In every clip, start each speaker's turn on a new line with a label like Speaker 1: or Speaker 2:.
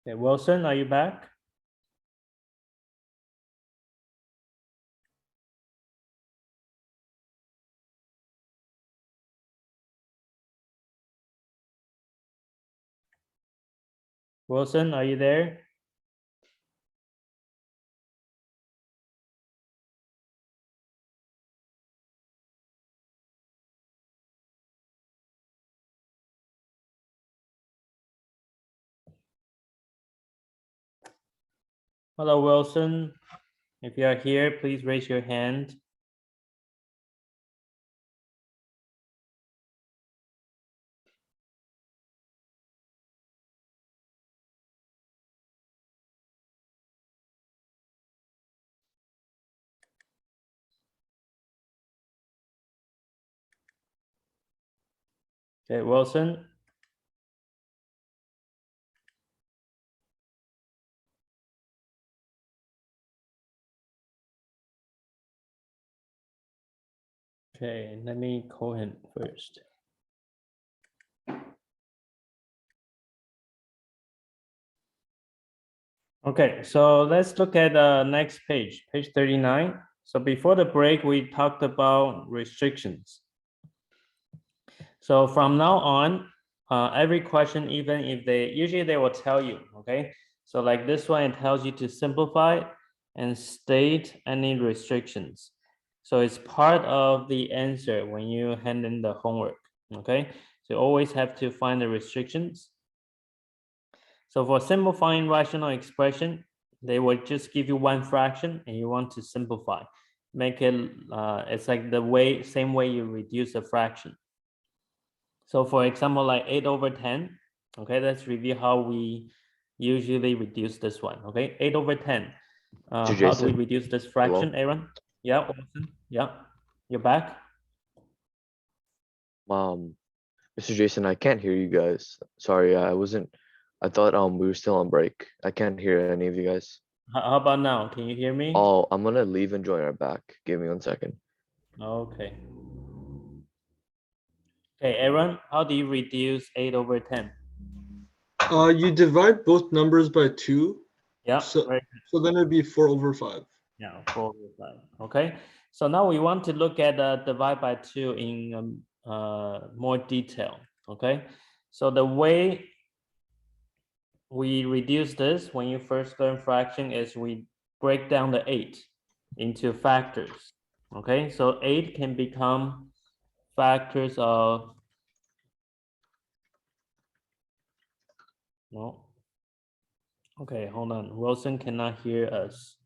Speaker 1: Okay, Wilson, are you back? Wilson, are you there? Hello, Wilson. If you are here, please raise your hand. Okay, Wilson. Okay, let me call him first. Okay, so let's look at the next page, page 39. So before the break, we talked about restrictions. So from now on, every question, even if usually they will tell you, okay? So like this one, it tells you to simplify and state any restrictions. So it's part of the answer when you hand in the homework, okay? So you always have to find the restrictions. So for simplifying rational expression, they will just give you one fraction and you want to simplify. Make it, it's like the same way you reduce a fraction. So for example, like 8/10, okay, let's review how we usually reduce this one, okay? 8/10, how do we reduce this fraction,
Speaker 2: Hello?
Speaker 1: Aaron? Yeah, Wilson, yeah, you're back?
Speaker 2: Mr. Jason, I can't hear you guys. Sorry, I thought we were still on break. I can't hear any of you guys.
Speaker 1: How about now? Can you hear me?
Speaker 2: Oh, I'm gonna leave and join our back. Give me 1 second.
Speaker 1: Okay. Okay, Aaron, how do you reduce 8/10?
Speaker 3: You divide both numbers by 2,
Speaker 1: Yeah,
Speaker 3: so
Speaker 1: very
Speaker 3: so then it'd be 4/5.
Speaker 1: Yeah, 4/5. Okay, so now we want to look at divide by 2 in more detail. Okay, so the way we reduce this when you first learn fraction is we break down the 8 into factors. Okay, so 8 can become factors of, no, okay, hold on, Wilson cannot hear us.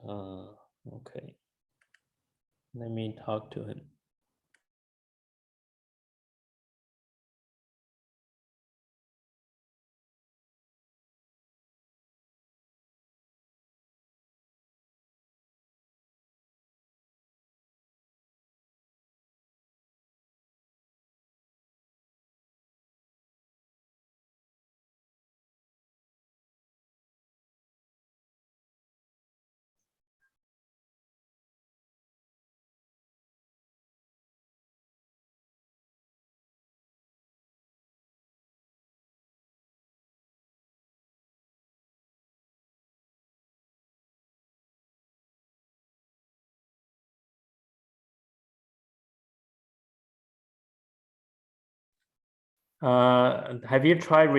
Speaker 1: Okay, let me talk to him. Have you tried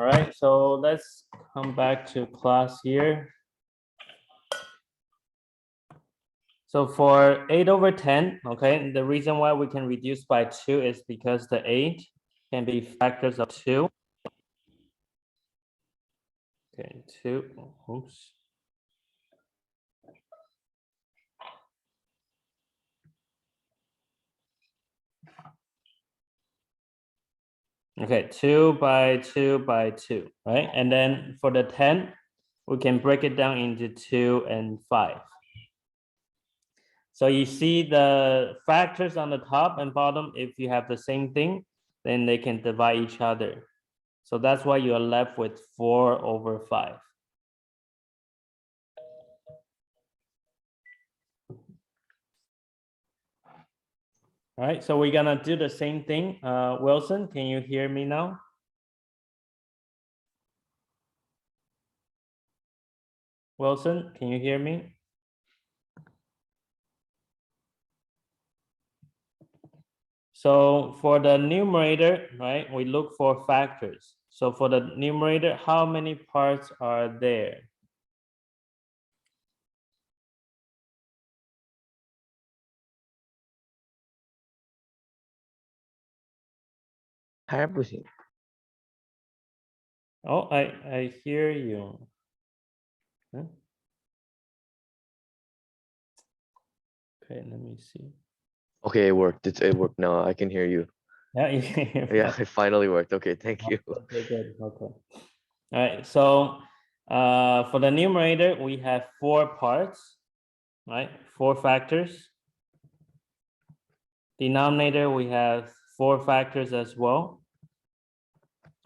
Speaker 1: All right, so let's come back to class here. So for 8/10, okay, the reason why we can reduce by 2 is because the 8 can be factors of 2. Okay, 2, oops. Okay, 2 by 2 by 2, right? And then for the 10, we can break it down into 2 and 5. So you see the factors on the top and bottom, if you have the same thing, then they can divide each other. So that's why you are left with 4/5. All right, so we're gonna do the same thing. Wilson, can you hear me now? Wilson, can you hear me? So for the numerator, right, we look for factors. So for the numerator, how many parts are there?
Speaker 2: 할아버지.
Speaker 1: Oh, I hear you. Huh? Okay, let me see.
Speaker 2: Okay, it worked. It worked now. I can hear you.
Speaker 1: Yeah, you can hear me.
Speaker 2: Yeah, it finally worked. Okay, thank you.
Speaker 1: Okay, good. Okay. All right. So for the numerator, we have 4 parts, right? 4 factors. Denominator, we have 4 factors as well.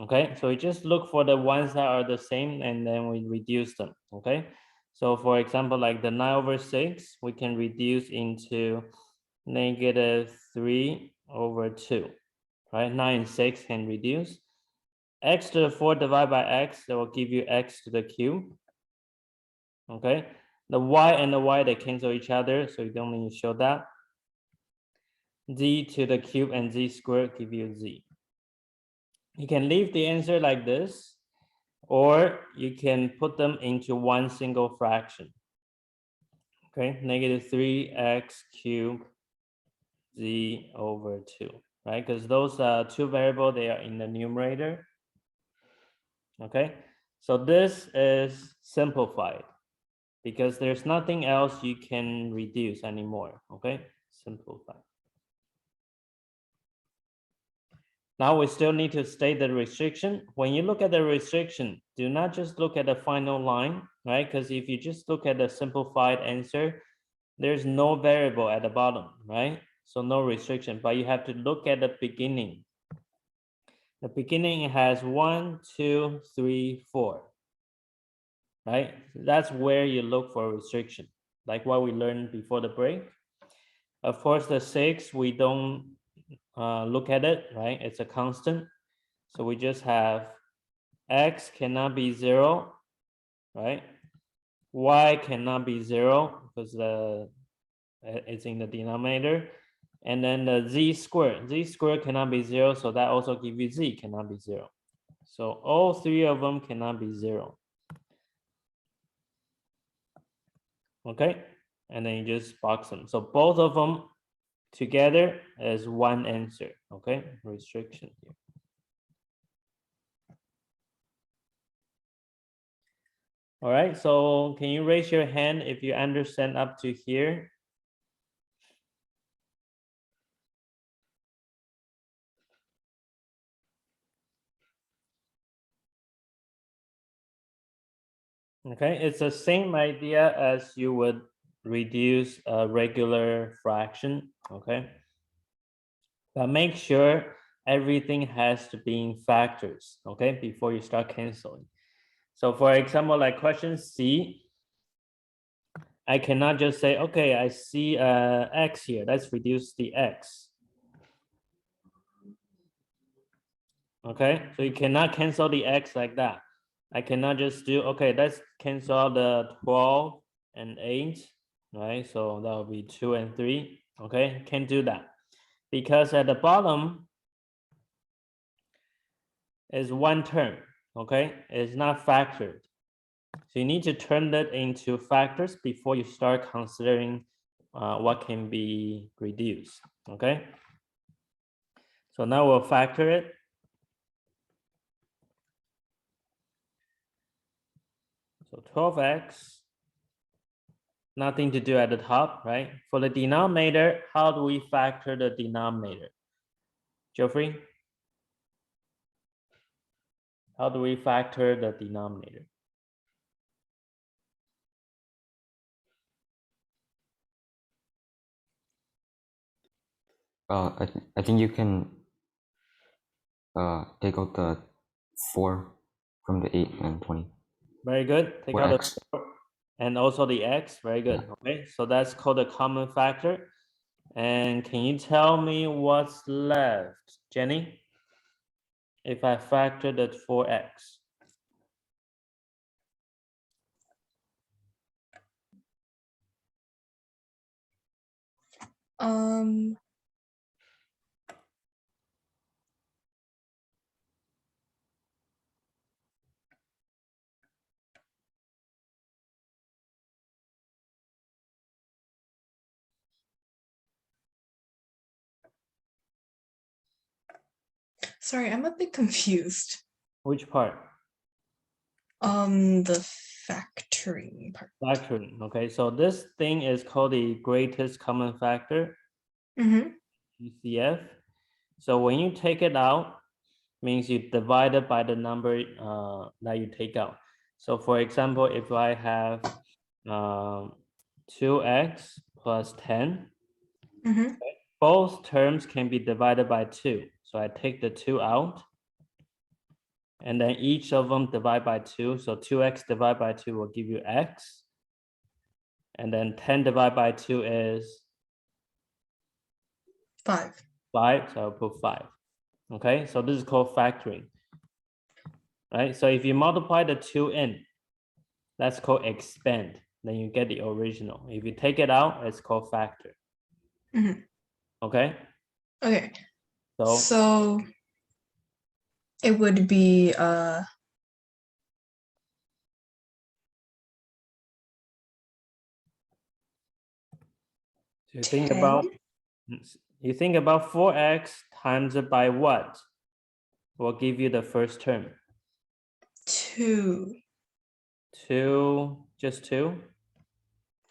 Speaker 1: Okay, so we just look for the ones that are the same and then we reduce them. Okay, so for example, like the 9/6, we can reduce into -3/2, right? 9 and 6 can reduce. X to the 4 divided by x, that will give you x to the cube. Okay, the y and the y, they cancel each other, so you don't need to show that. Z to the cube and z squared give you z. You can leave the answer like this, or you can put them into one single fraction. Okay, -3x cubed z/2, right? Because those 2 variables, they are in the numerator. Okay, so this is simplified because there's nothing else you can reduce anymore. Okay, simplified. Now we still need to state the restriction. When you look at the restriction, do not just look at the final line, right? Because if you just look at the simplified answer, there's no variable at the bottom, right? So no restriction, but you have to look at the beginning. The beginning has 1, 2, 3, 4, right? That's where you look for restriction, like what we learned before the break. Of course, the 6, we don't look at it, right? It's a constant. So we just have x cannot be 0, right? Y cannot be 0 because it's in the denominator. And then the z squared cannot be 0, so that also gives you z cannot be 0. So all 3 of them cannot be 0. Okay, and then you just box them. So both of them together is one answer. Okay, restriction here. All right, so can you raise your hand if you understand up to here? Okay, it's the same idea as you would reduce a regular fraction, okay? But make sure everything has to be in factors, okay, before you start canceling. So for example, like question C, I cannot just say, okay, I see x here, let's reduce the x. Okay, so you cannot cancel the x like that. I cannot just do, okay, let's cancel the 12 and 8, right? So that will be 2 and 3, okay? Can't do that. Because at the bottom is one term, okay? It's not factored. So you need to turn that into factors before you start considering what can be reduced, okay? So now we'll factor it. So 12x, nothing to do at the top, right? For the denominator, how do we factor the denominator? Geoffrey? How do we factor the denominator?
Speaker 4: I think you can take out the 4 from the 8 and 20.
Speaker 1: Very good. Take
Speaker 4: Or
Speaker 1: out the
Speaker 4: x.
Speaker 1: 4 and also the x. Very good. Okay, so that's called a common factor. And can you tell me what's left, Jenny? If I factor that 4x.
Speaker 5: Sorry, I'm a bit confused.
Speaker 1: Which part?
Speaker 5: The factoring part.
Speaker 1: Factoring. Okay, so this thing is called the greatest common factor,
Speaker 5: Mm-hmm.
Speaker 1: GCF. So when you take it out, means you divide it by the number that you take out. So for example, if I have 2x plus 10,
Speaker 5: Mm-hmm.
Speaker 1: both terms can be divided by 2. So I take the 2 out, and then each of them divide by 2. So 2x divided by 2 will give you x. And then 10 divided by 2 is
Speaker 5: 5.
Speaker 1: 5, so I'll put 5. Okay, so this is called factoring. Right, so if you multiply the 2 in, that's called expand. Then you get the original. If you take it out, it's called factor.
Speaker 5: Mhm.
Speaker 1: Okay,
Speaker 5: Okay.
Speaker 1: so
Speaker 5: So it would be
Speaker 1: you think
Speaker 5: 10?
Speaker 1: about 4x times it by what will give you the first term?
Speaker 5: 2.
Speaker 1: 2, just 2?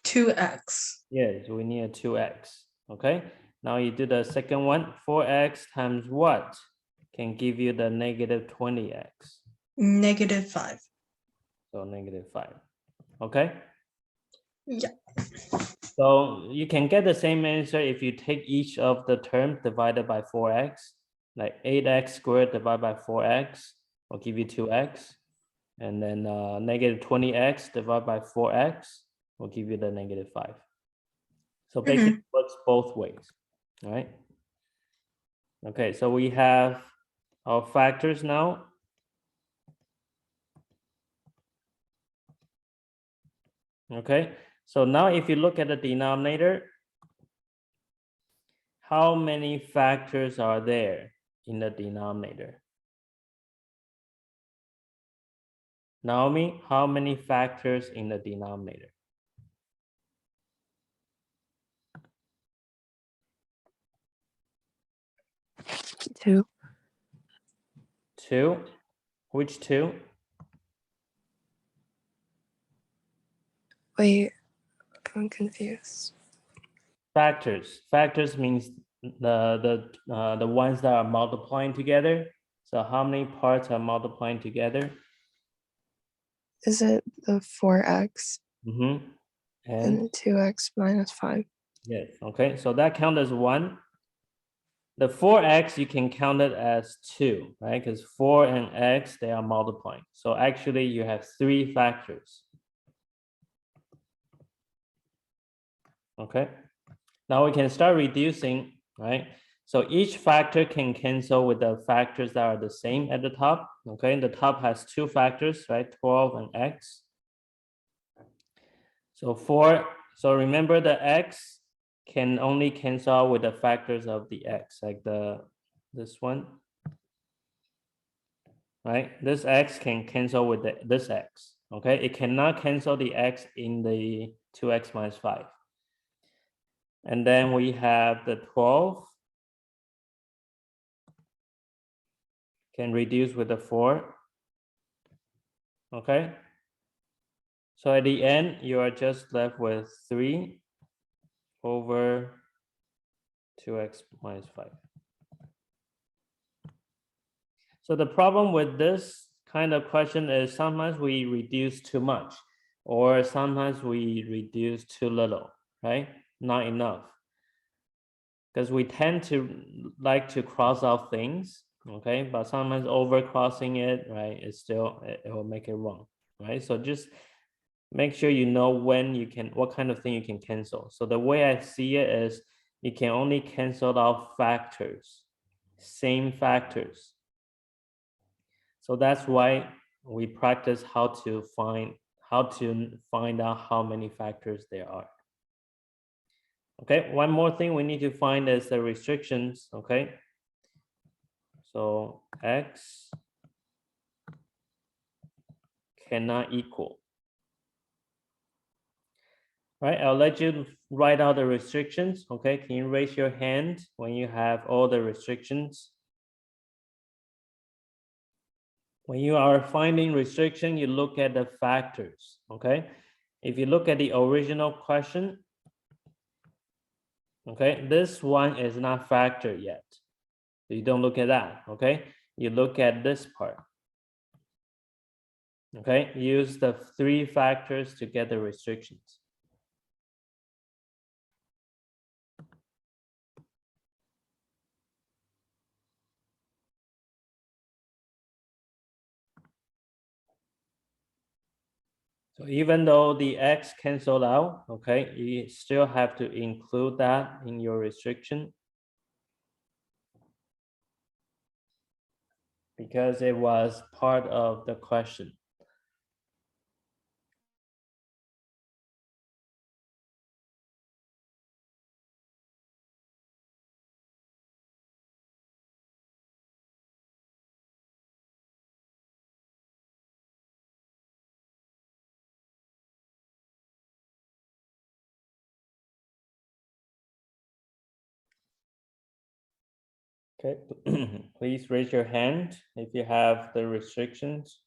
Speaker 5: 2x.
Speaker 1: Yes, we need a 2x. Okay, now you do the second one. 4x times what can give you the negative 20x?
Speaker 5: Negative 5.
Speaker 1: So negative 5. Okay,
Speaker 5: Yeah.
Speaker 1: so you can get the same answer if you take each of the terms divided by 4x, like 8x squared divided by 4x will give you 2x. And then negative 20x divided by 4x will give you the negative 5. So basically it works both ways, right? Okay, so we have our factors now. Okay, so now if you look at the denominator, how many factors are there in the denominator? Naomi, how many factors in the denominator?
Speaker 6: 2.
Speaker 1: 2. Which 2?
Speaker 6: Wait, I'm confused.
Speaker 1: Factors. Factors means the ones that are multiplying together. So how many parts are multiplying together?
Speaker 6: Is it the 4x
Speaker 1: Mm-hmm.
Speaker 6: and 2x minus 5?
Speaker 1: Yes, okay, so that count as 1. The 4x, you can count it as 2, right? Because 4 and x, they are multiplying. So actually you have 3 factors. Okay, now we can start reducing, right? So each factor can cancel with the factors that are the same at the top. Okay, the top has 2 factors, right? 12 and x. So remember the x can only cancel out with the factors of the x, like this one, right? This x can cancel with this x, okay? It cannot cancel the x in the 2x minus 5. And then we have the 12 can reduce with the 4. Okay. So at the end, you are just left with 3 over 2x minus 5. So the problem with this kind of question is sometimes we reduce too much, or sometimes we reduce too little, right? Not enough. Because we tend to like to cross out things, okay? But sometimes over crossing it, right, it's still, it will make it wrong, right? So just make sure you know when you can, what kind of thing you can cancel. So the way I see it is you can only cancel out factors, same factors. So that's why we practice how to find out how many factors there are. Okay, one more thing we need to find is the restrictions, okay? So x cannot equal. Right, I'll let you write out the restrictions, okay? Can you raise your hand when you have all the restrictions? When you are finding restriction, you look at the factors, okay? If you look at the original question, okay, this one is not factored yet. So you don't look at that, okay? You look at this part. Okay, use the 3 factors to get the restrictions. So even though the x canceled out, okay, you still have to include that in your restriction because it was part of the question. Okay, please raise your hand if you have the restrictions.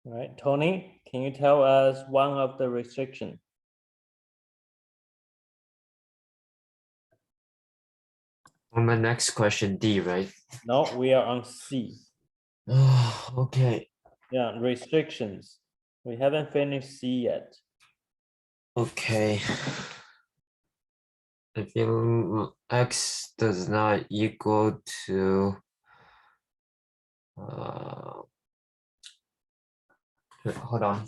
Speaker 1: All right, Tony, can you tell us one of the restriction?
Speaker 4: On the next question, D, right?
Speaker 1: No, we are on C.
Speaker 4: Okay.
Speaker 1: Yeah, restrictions. We haven't finished C yet.
Speaker 4: Okay. If x does not equal to wait, hold on.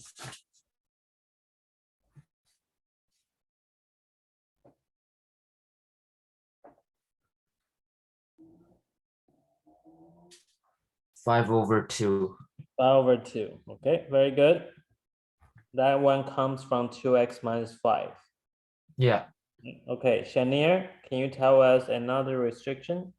Speaker 4: Five over 2.
Speaker 1: 5/2. Okay, very good. That one comes from 2x minus 5.
Speaker 4: Yeah.
Speaker 1: Okay, Shanier, can you tell us another restriction?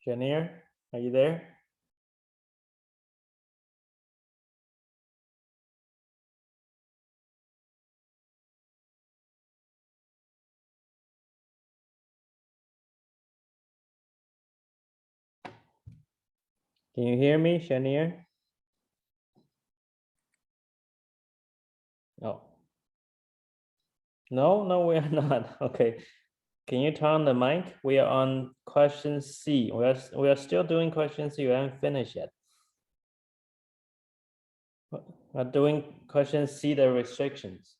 Speaker 1: Shanier, are you there? Can you hear me, Shanier? No. No, we are not. Okay. Can you turn on the mic? We are on question C. We are still doing question C. We haven't finished yet. We're doing question C, the restrictions.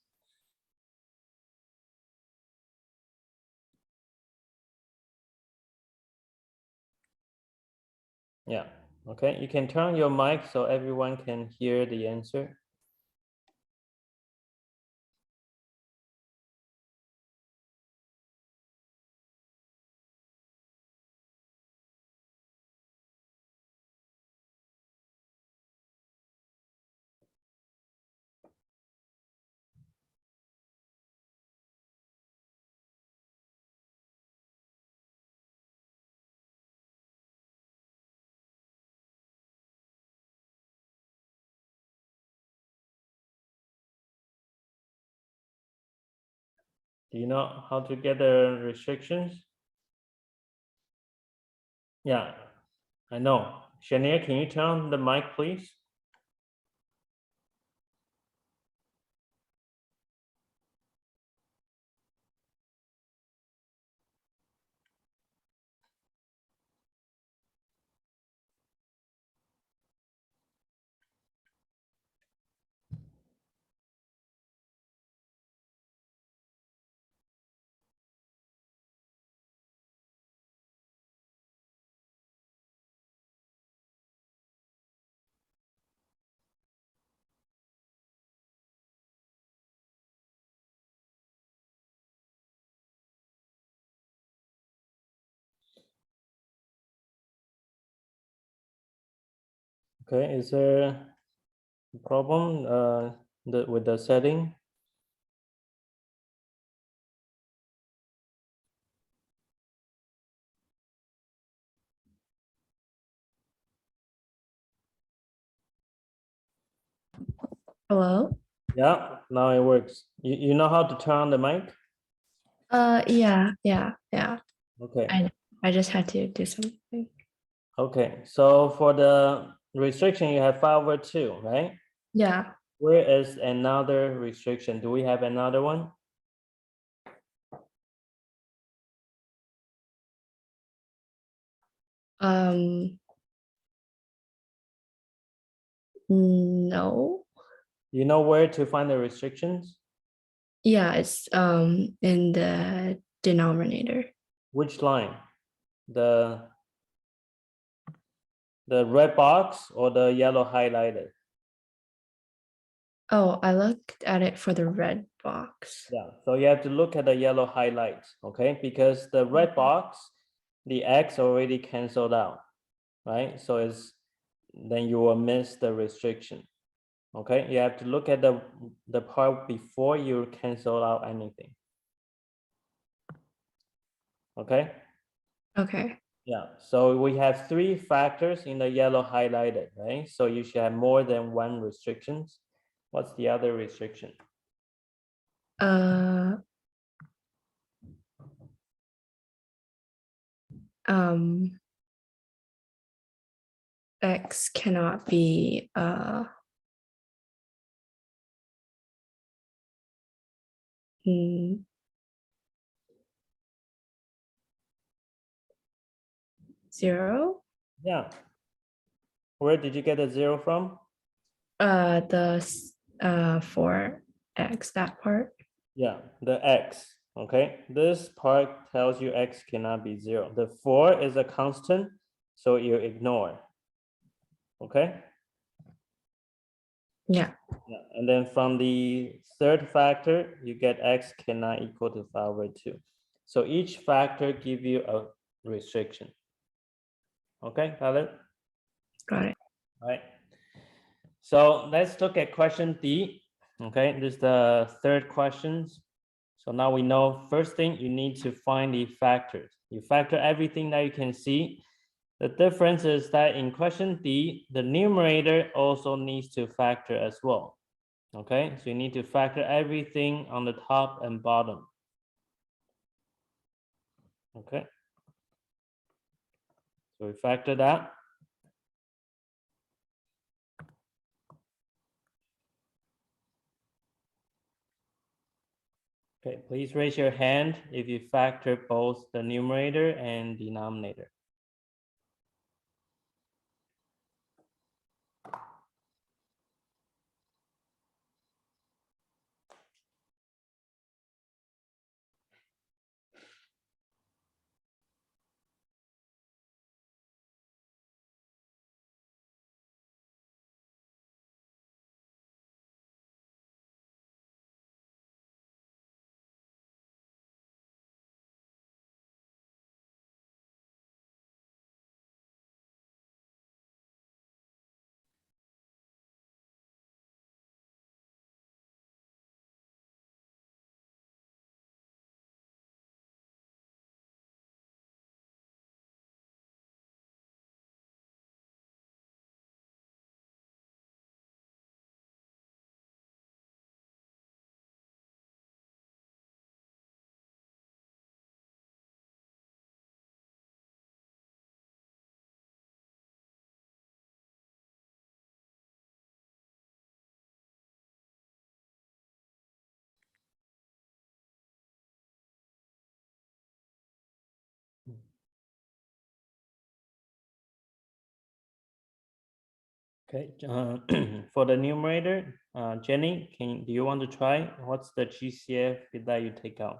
Speaker 1: Yeah, okay. You can turn your mic so everyone can hear the answer. Do you know how to get the restrictions? Yeah, I know. Shania, can you turn on the mic, please? Okay, is there a problem with the setting?
Speaker 7: Hello?
Speaker 1: Yeah, now it works. You know how to turn on the mic?
Speaker 7: Yeah.
Speaker 1: Okay,
Speaker 7: I just had to do something.
Speaker 1: okay. So for the restriction, you have 5/2, right?
Speaker 7: Yeah.
Speaker 1: Where is another restriction? Do we have another one?
Speaker 7: No.
Speaker 1: You know where to find the restrictions?
Speaker 7: Yeah, it's in the denominator.
Speaker 1: Which line? The red box or the yellow highlighted?
Speaker 7: Oh, I looked at it for the red box.
Speaker 1: Yeah, so you have to look at the yellow highlights, okay? Because the red box, the X already canceled out, right? So it's, then you will miss the restriction, okay? You have to look at the part before you cancel out anything. Okay?
Speaker 7: Okay.
Speaker 1: Yeah, so we have 3 factors in the yellow highlighted, right? So you should have more than 1 restrictions. What's the other restriction?
Speaker 7: Uh X cannot be 0.
Speaker 1: Yeah. Where did you get the 0 from?
Speaker 7: The 4x, that part.
Speaker 1: Yeah, the X, okay? This part tells you X cannot be 0. The 4 is a constant, so you ignore, okay?
Speaker 7: Yeah.
Speaker 1: Yeah, and then from the third factor, you get X cannot equal to 5/2. So each factor give you a restriction. Okay, got it?
Speaker 7: Got it.
Speaker 1: All right. So let's look at question D. Okay, this is the third questions. So now we know first thing you need to find the factors. You factor everything that you can see. The difference is that in question D, the numerator also needs to factor as well. Okay, so you need to factor everything on the top and bottom. Okay. So we factor that. Okay, please raise your hand if you factor both the numerator and denominator. Okay, for the numerator, Jenny, do you want to try? What's the GCF that you take out?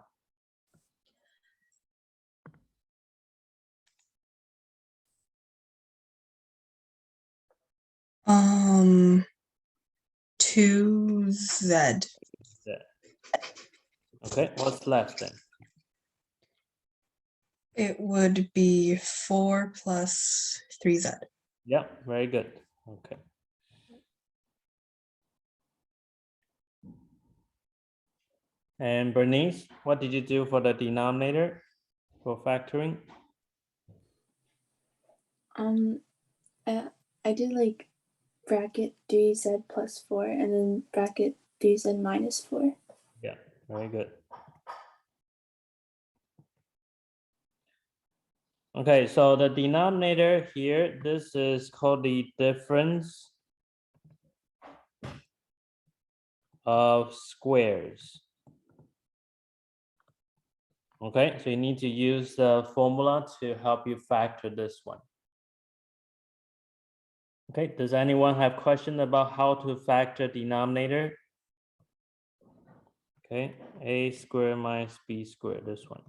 Speaker 5: Um, 2Z.
Speaker 1: Okay, what's left then?
Speaker 5: It would be 4 plus 3Z.
Speaker 1: Yeah, very good. Okay. And Bernice, what did you do for the denominator for factoring?
Speaker 8: I did like bracket 3z plus 4 and then bracket 3z minus 4.
Speaker 1: Yeah, very good. Okay, so the denominator here, this is called the difference of squares. Okay, so you need to use the formula to help you factor this one. Okay, does anyone have question about how to factor denominator? Okay, a squared minus b squared, this one.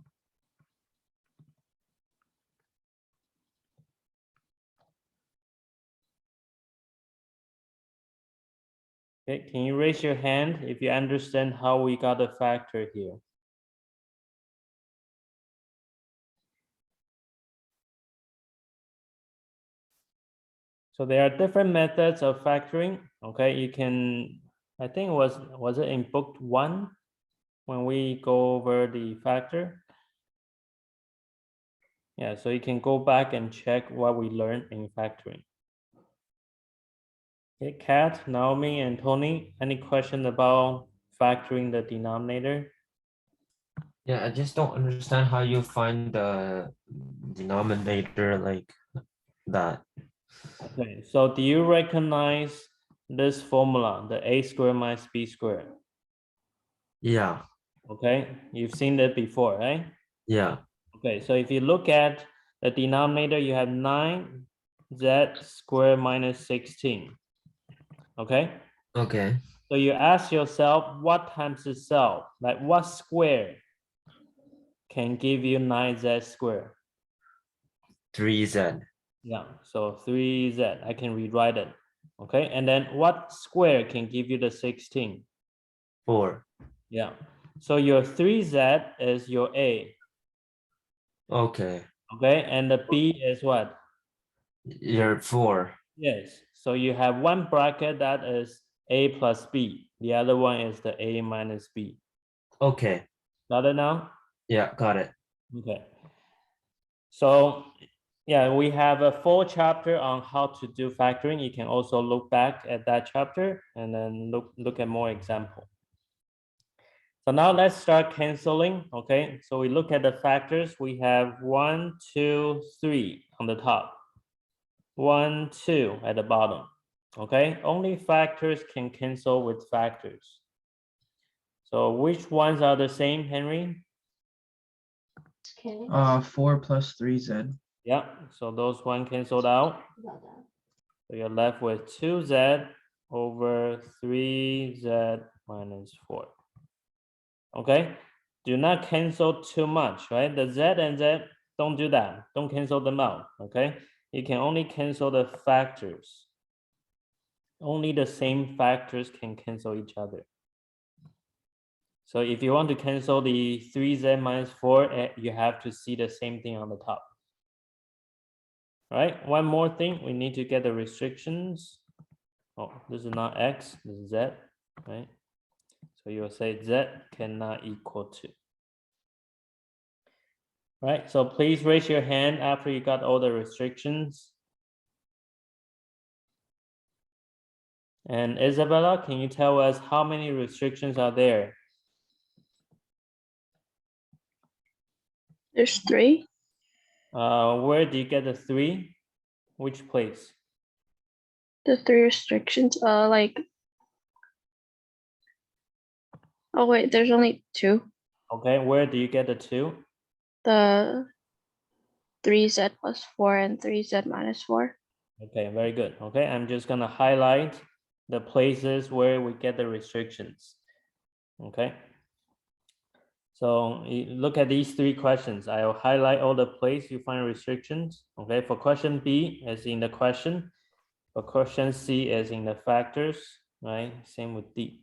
Speaker 1: Okay, can you raise your hand if you understand how we got a factor here? So there are different methods of factoring. Okay, you can, I think was it in book 1 when we go over the factor? Yeah, so you can go back and check what we learned in factoring. Okay, Kat, Naomi, and Tony, any question about factoring the denominator?
Speaker 4: Yeah, I just don't understand how you find the denominator like that.
Speaker 1: Okay, so do you recognize this formula, the a squared minus b squared?
Speaker 4: Yeah,
Speaker 1: Okay, you've seen that before, right?
Speaker 4: yeah.
Speaker 1: Okay, so if you look at the denominator, you have 9z squared minus 16. Okay,
Speaker 4: Okay.
Speaker 1: so you ask yourself what times itself, like what square can give you 9z squared?
Speaker 4: 3z.
Speaker 1: Yeah, so 3z, I can rewrite it. Okay, and then what square can give you the 16?
Speaker 4: 4.
Speaker 1: Yeah, so your 3z is your a,
Speaker 4: Okay.
Speaker 1: okay, and the b is what?
Speaker 4: You're 4.
Speaker 1: Yes, so you have one bracket that is a plus b, the other one is the a minus b.
Speaker 4: Okay.
Speaker 1: Got it now?
Speaker 4: Yeah, got it.
Speaker 1: Okay. So yeah, we have a full chapter on how to do factoring. You can also look back at that chapter and then look at more example. So now let's start canceling. Okay, so we look at the factors. We have 1, 2, 3 on the top, 1, 2 at the bottom. Okay, only factors can cancel with factors. So which ones are the same, Henry?
Speaker 4: 4 plus 3z.
Speaker 1: Yeah, so those one canceled out. So you're left with 2z over 3z minus 4. Okay, do not cancel too much, right? The z and z, don't do that. Don't cancel them out, okay? You can only cancel the factors. Only the same factors can cancel each other. So if you want to cancel the 3z minus 4, you have to see the same thing on the top. Right, one more thing, we need to get the restrictions. Oh, this is not x, this is z, right? So you'll say z cannot equal to. Right, so please raise your hand after you got all the restrictions. And Isabella, can you tell us how many restrictions are there?
Speaker 9: There's 3.
Speaker 1: Where do you get the 3? Which place?
Speaker 9: The 3 restrictions. Like. Oh wait, there's only 2.
Speaker 1: Okay, where do you get the 2?
Speaker 9: The 3z plus 4 and 3z minus 4.
Speaker 1: Okay, very good. Okay, I'm just gonna highlight the places where we get the restrictions. Okay. So look at these 3 questions. I'll highlight all the place you find restrictions. Okay, for question B as in the question, for question C as in the factors, right? Same with D.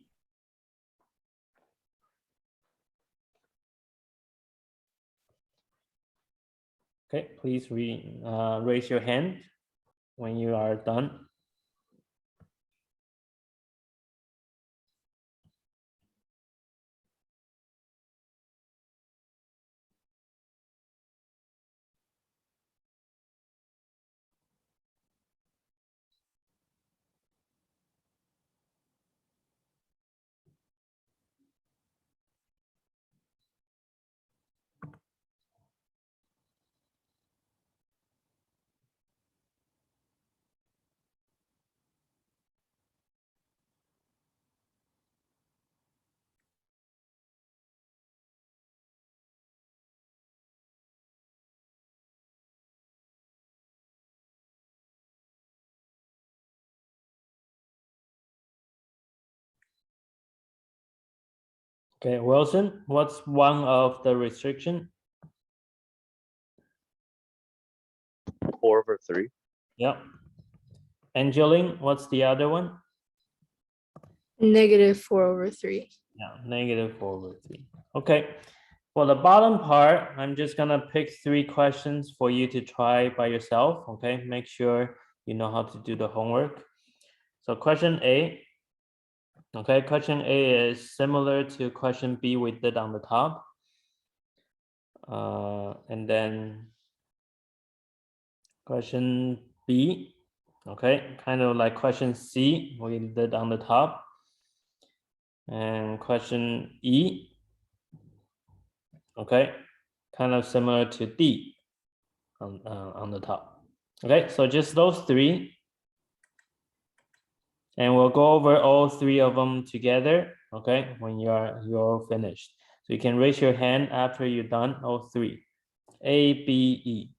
Speaker 1: Okay, please raise your hand when you are done. Okay, Wilson, what's one of the restriction?
Speaker 2: 4/3.
Speaker 1: Yep. Angeline, what's the other one?
Speaker 7: -4/3.
Speaker 1: Yeah, -4/3. Okay, for the bottom part, I'm just gonna pick 3 questions for you to try by yourself, okay? Make sure you know how to do the homework. So question A, okay, question A is similar to question B we did on the top. And then question B, okay, kind of like question C we did on the top. And question E, okay, kind of similar to D on the top. Okay, so just those 3. And we'll go over all 3 of them together, okay, when you're finished. So you can raise your hand after you're done all 3. A, B, E.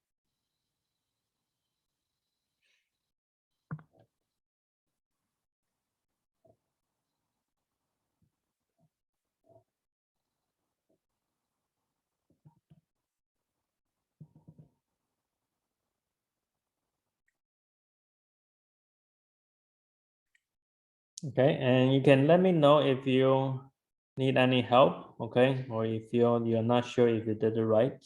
Speaker 1: Okay, and you can let me know if you need any help, okay, or if you're not sure if you did it right.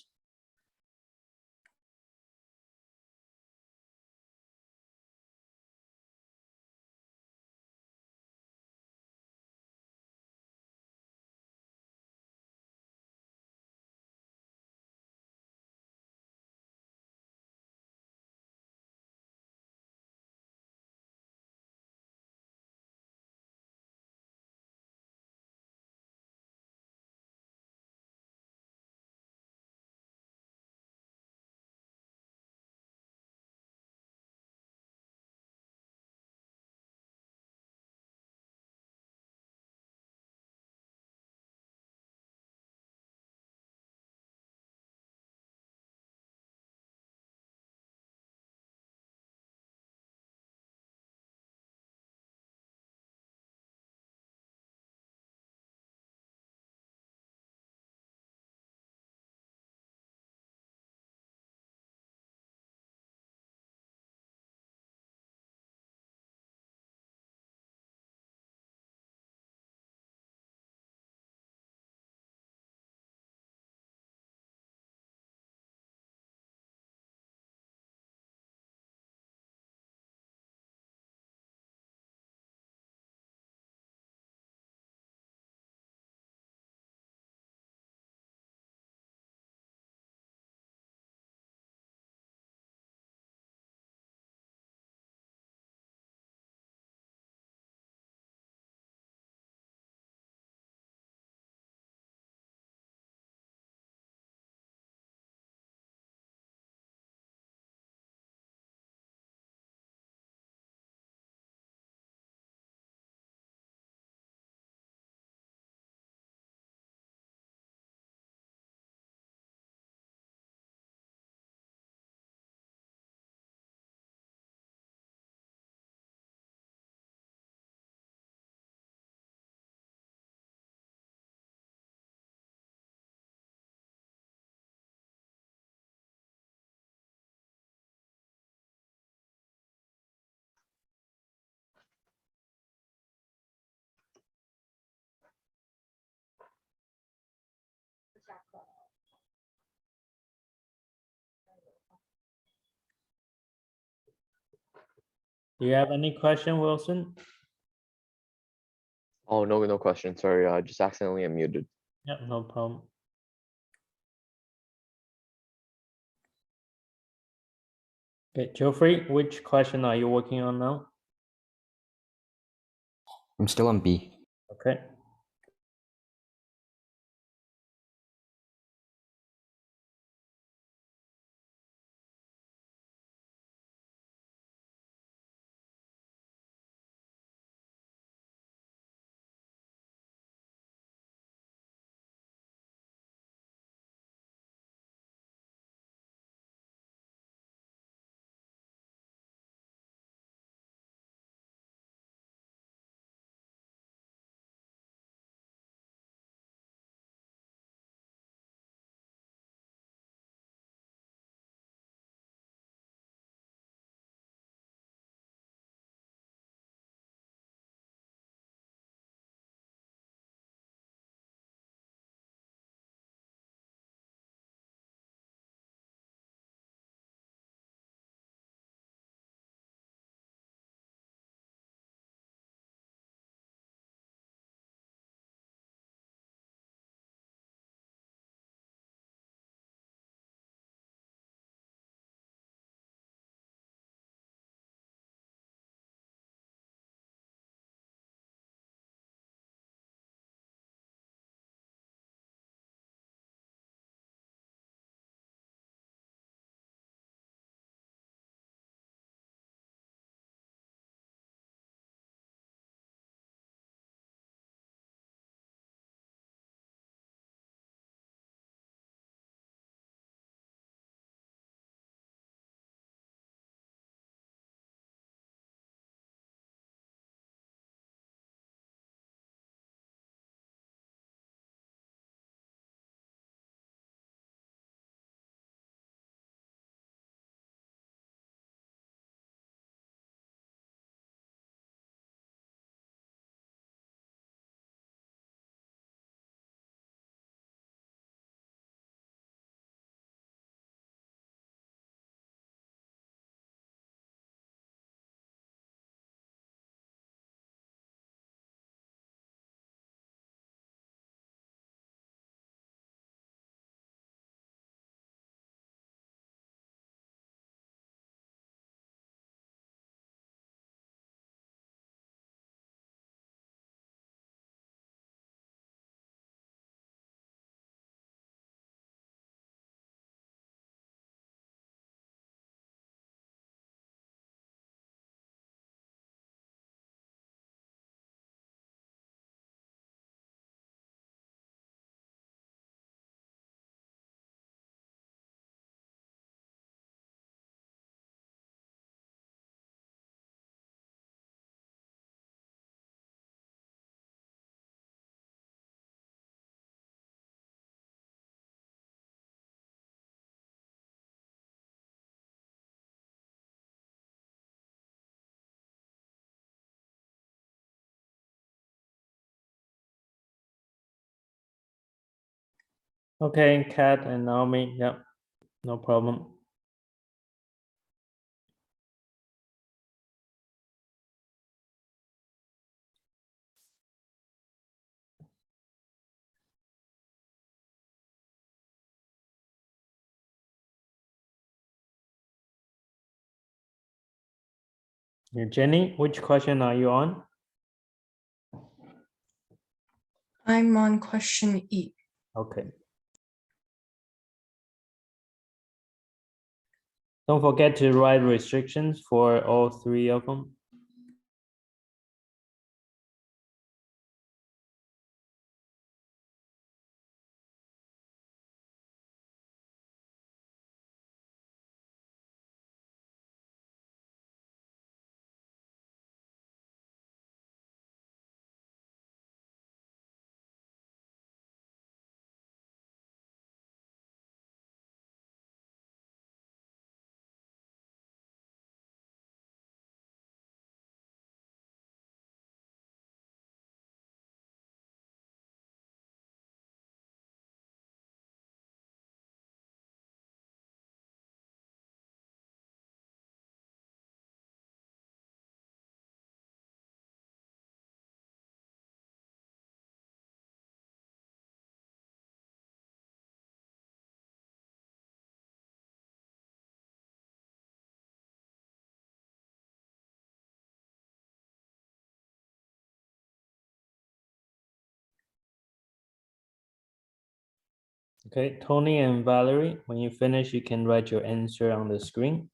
Speaker 1: Do you have any question, Wilson?
Speaker 2: Oh, no, no question. Sorry, I just accidentally unmuted.
Speaker 1: Yep, no problem. Okay, Geoffrey, which question are you working on now?
Speaker 10: I'm still on B.
Speaker 1: Okay. Okay, Kat and Naomi, yep, no problem. Jenny, which question are you on?
Speaker 5: I'm on question E.
Speaker 1: Okay. Don't forget to write restrictions for all three of them. Okay, Tony and Valerie, when you finish, you can write your answer on the screen.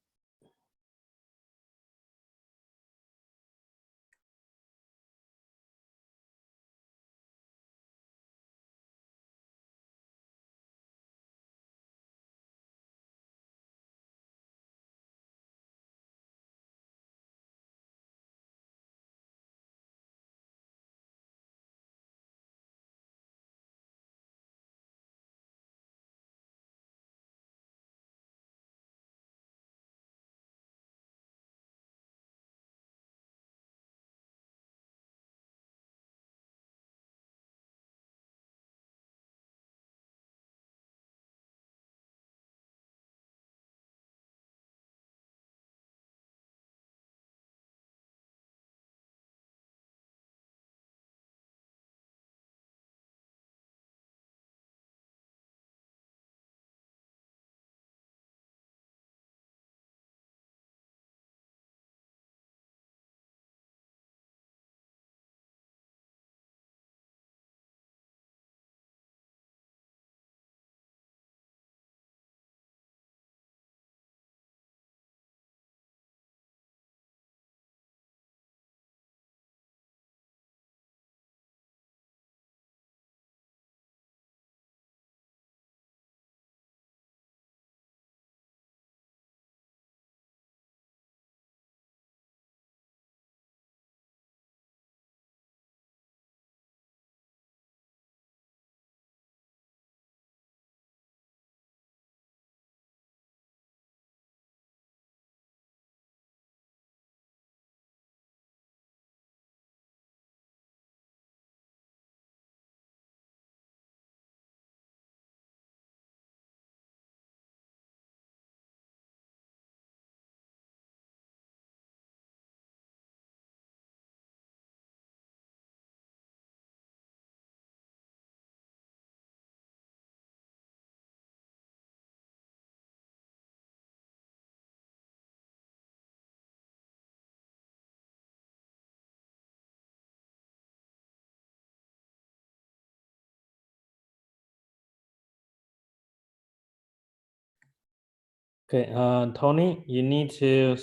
Speaker 1: Okay, Tony, you need to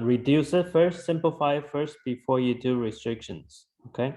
Speaker 1: reduce it first, simplify it first before you do restrictions, okay?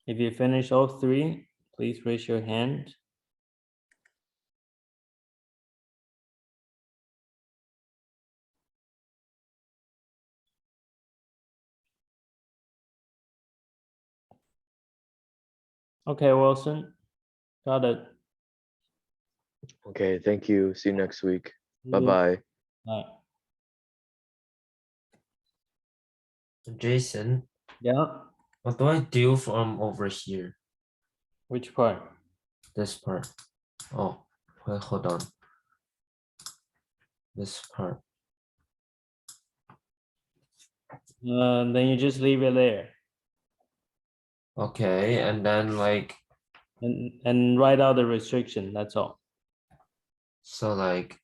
Speaker 1: If you finish all three, please raise your hand. Okay, Wilson, got it.
Speaker 2: Okay, thank you. See you next week.
Speaker 1: You-
Speaker 2: Bye-bye.
Speaker 1: Right.
Speaker 4: Jason,
Speaker 1: Yeah,
Speaker 4: what do I do from over here?
Speaker 1: which part?
Speaker 4: This part. Oh, wait, hold on. This part.
Speaker 1: Then you just leave it there
Speaker 4: Okay, and then like,
Speaker 1: and write out the restriction, that's all.
Speaker 4: so like,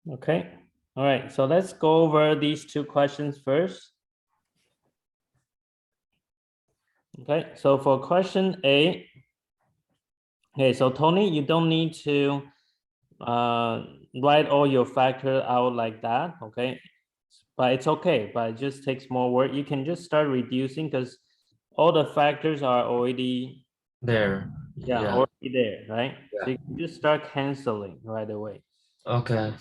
Speaker 1: Okay, all right, so let's go over these two questions first. Okay, so for question A, okay, so Tony, you don't need to write all your factor out like that, okay? But it's okay, but it just takes more work. You can just start reducing because all the factors are already,
Speaker 4: there.
Speaker 1: already there, right? So
Speaker 4: Yeah.
Speaker 1: you can just start canceling right away.
Speaker 4: Okay,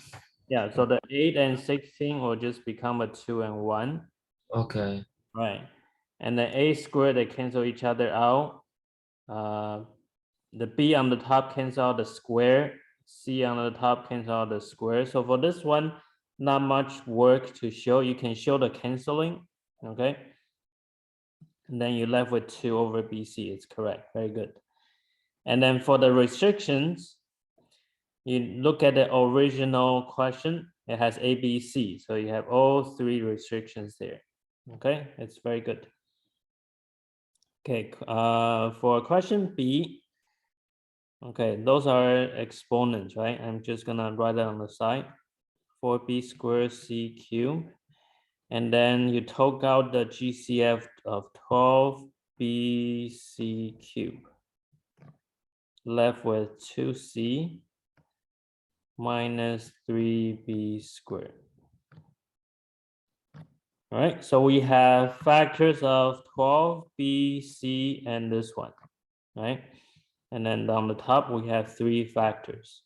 Speaker 1: Yeah, so the 8 and 16 will just become a 2 and 1,
Speaker 4: okay,
Speaker 1: right? And the a squared, they cancel each other out. The b on the top cancel out the square, c on the top cancel out the square. So for this one, not much work to show. You can show the canceling, okay? And then you're left with 2 over bc. It's correct. Very good. And then for the restrictions, you look at the original question, it has A, B, C. So you have all three restrictions there. Okay, it's very good. Okay, for question B, okay, those are exponents, right? I'm just gonna write it on the side. 4b squared c cubed. And then you took out the GCF of 12bc cubed. Left with 2c minus 3b squared. All right, so we have factors of 12b, c, and this one, right? And then on the top, we have 3 factors.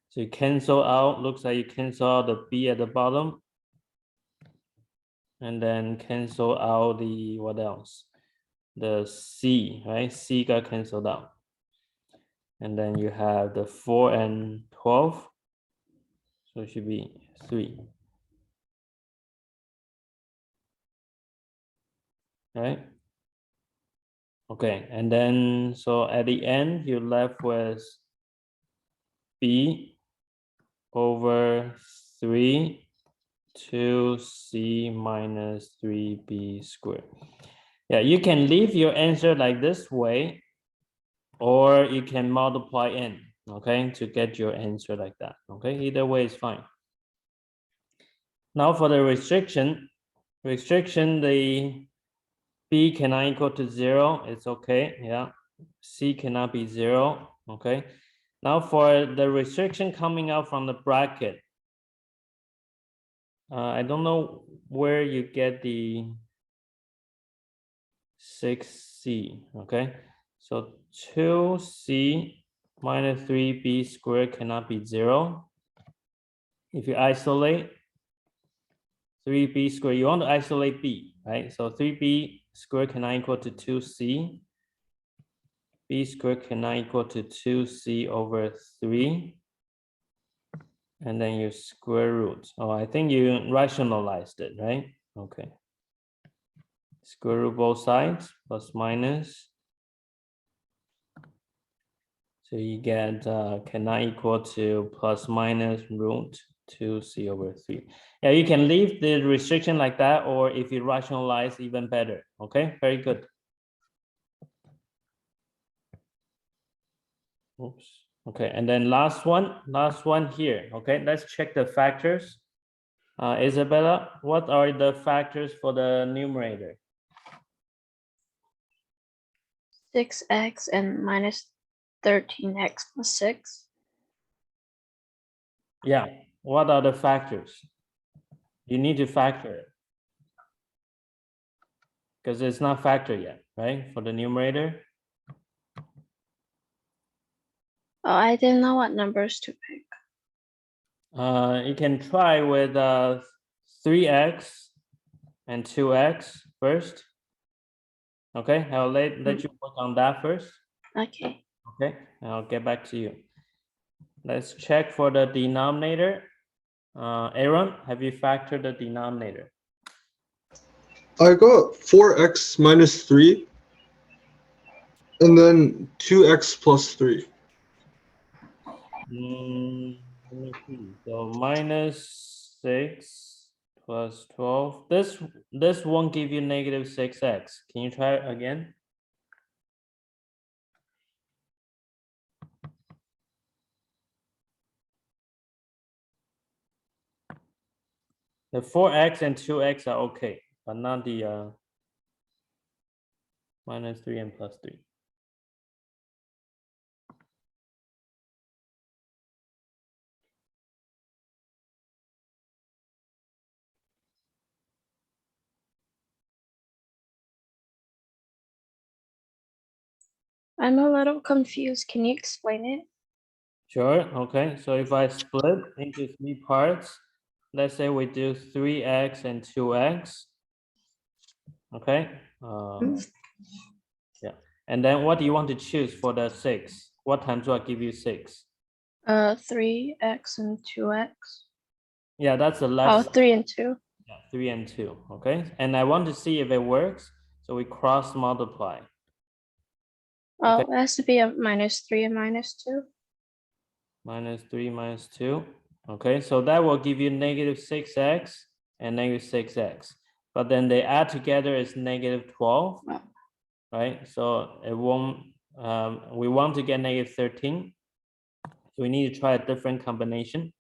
Speaker 1: So you cancel out, looks like you cancel out the b at the bottom. And then cancel out the, what else? The c, right? C got canceled out. And then you have the 4 and 12. So it should be 3. Right? Okay, and then so at the end, you're left with b over 3 2c minus 3b squared. Yeah, you can leave your answer like this way, or you can multiply n, okay, to get your answer like that, okay? Either way is fine. Now for the restriction, the b cannot equal to 0, it's okay, yeah. C cannot be 0, okay? Now for the restriction coming out from the bracket, I don't know where you get the 6c, okay? So 2c minus 3b squared cannot be 0. If you isolate 3b squared, you want to isolate b, right? So 3b squared cannot equal to 2c. B squared cannot equal to 2c over 3. And then you square root. Oh, I think you rationalized it, right? Okay. Square root both sides, plus minus. So you get cannot equal to plus minus root 2c over 3. Yeah, you can leave the restriction like that, or if you rationalize, even better. Okay, very good. Oops. Okay, and then last one here. Okay, let's check the factors. Isabella, what are the factors for the numerator?
Speaker 9: 6x and minus 13x plus 6.
Speaker 1: Yeah, what are the factors? You need to factor it. Because it's not factored yet, right? For the numerator.
Speaker 9: Oh, I didn't know what numbers to pick.
Speaker 1: You can try with 3x and 2x first. Okay, I'll let you work on that first.
Speaker 9: Okay.
Speaker 1: Okay, I'll get back to you. Let's check for the denominator. Aaron, have you factored the denominator?
Speaker 3: I got 4x minus 3 and then 2x plus 3.
Speaker 1: Let me see. So -6 plus 12. This won't give you -6x. Can you try it again? The 4x and 2x are okay, but not the -3 and +3.
Speaker 9: I'm a little confused. Can you explain it?
Speaker 1: Sure, okay. So if I split into 3 parts, let's say we do 3x and 2x. Okay. Yeah. And then what do you want to choose for the 6? What times will I give you 6?
Speaker 9: 3x and 2x.
Speaker 1: Yeah, that's the
Speaker 9: Oh,
Speaker 1: left side.
Speaker 9: 3 and 2.
Speaker 1: Yeah, 3 and 2. Okay. And I want to see if it works. So we cross multiply.
Speaker 9: Oh,
Speaker 1: Okay.
Speaker 9: it has to be a -3 and -2.
Speaker 1: -3 -2. Okay, so that will give you -6x and -6x. But then they add together is -12, right? So it won't, we want to get -13. So we need to try a different combination.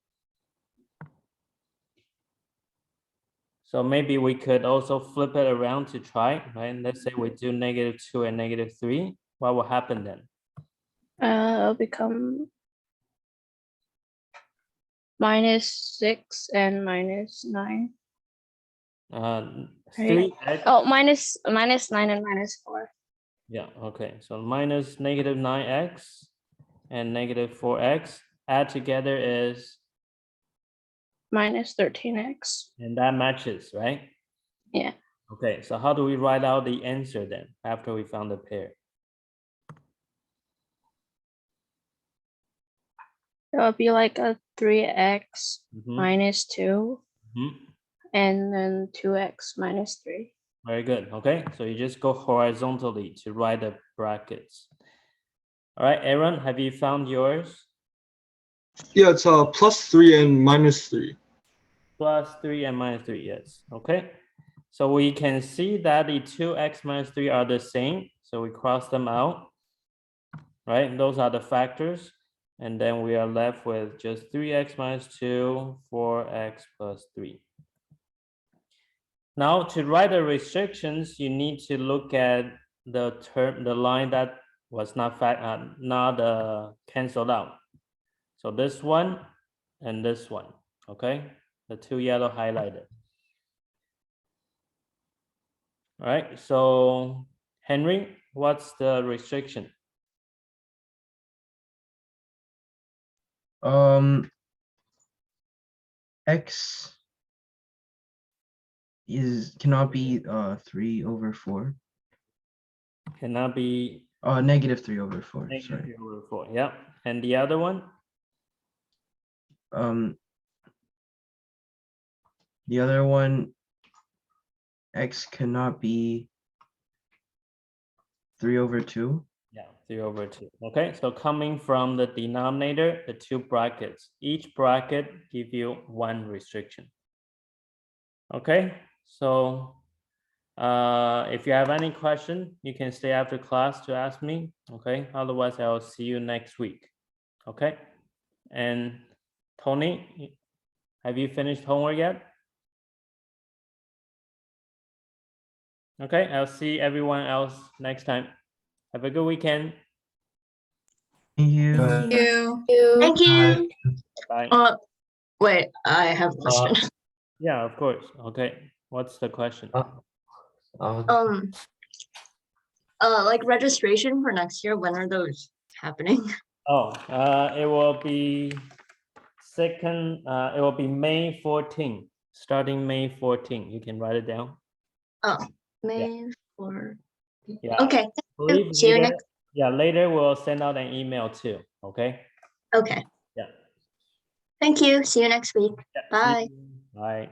Speaker 1: So maybe we could also flip it around to try, right? Let's say we do -2 and -3. What will happen then?
Speaker 9: It'll become -6 and -9.
Speaker 1: Uh,
Speaker 9: Right.
Speaker 1: 3x.
Speaker 9: Oh, -9 and -4.
Speaker 1: Yeah, okay. So minus -9x and -4x add together is,
Speaker 9: -13x.
Speaker 1: and that matches, right?
Speaker 9: Yeah.
Speaker 1: Okay, so how do we write out the answer then after we found the pair?
Speaker 9: It'll be like a 3x
Speaker 1: Mhm,
Speaker 9: -2
Speaker 1: mhm.
Speaker 9: and then 2x -3.
Speaker 1: Very good. Okay, so you just go horizontally to write the brackets. All right, Aaron, have you found yours?
Speaker 3: Yeah, it's +3 and -3.
Speaker 1: +3 and -3, yes. Okay, so we can see that the 2x -3 are the same, so we cross them out, right? Those are the factors, and then we are left with just 3x -2, 4x plus 3. Now to write the restrictions, you need to look at the line that was not canceled out. So this one and this one, okay? The two yellow highlighted. All right, so Henry, what's the restriction?
Speaker 10: X cannot be 3/4.
Speaker 1: Cannot be
Speaker 10: -3/4.
Speaker 1: negative
Speaker 10: Sorry.
Speaker 1: 3/4. Yeah, and the other one?
Speaker 10: The other one, X cannot be 3/2.
Speaker 1: Yeah, 3/2. Okay, so coming from the denominator, the two brackets, each bracket give you one restriction. Okay, so if you have any question, you can stay after class to ask me. Okay, otherwise I'll see you next week. Okay, and Tony, have you finished homework yet? Okay, I'll see everyone else next time. Have a good weekend.
Speaker 10: Thank you.
Speaker 7: Thank
Speaker 5: You.
Speaker 8: Thank you.
Speaker 1: Bye.
Speaker 8: Wait, I have a question.
Speaker 1: Yeah, of course. Okay, what's the question?
Speaker 4: Uh,
Speaker 8: Like registration for next year, when are those happening?
Speaker 1: Oh, it will be it will be May 14, starting May 14. You can write it down.
Speaker 8: Oh, May 4.
Speaker 1: Yeah.
Speaker 8: Okay,
Speaker 1: Believe
Speaker 8: see you
Speaker 1: later,
Speaker 8: next.
Speaker 1: yeah, later we'll send out an email too, okay?
Speaker 8: Okay,
Speaker 1: Yeah.
Speaker 8: thank you. See you next week.
Speaker 1: Yeah, see
Speaker 8: Bye.
Speaker 1: you. Bye.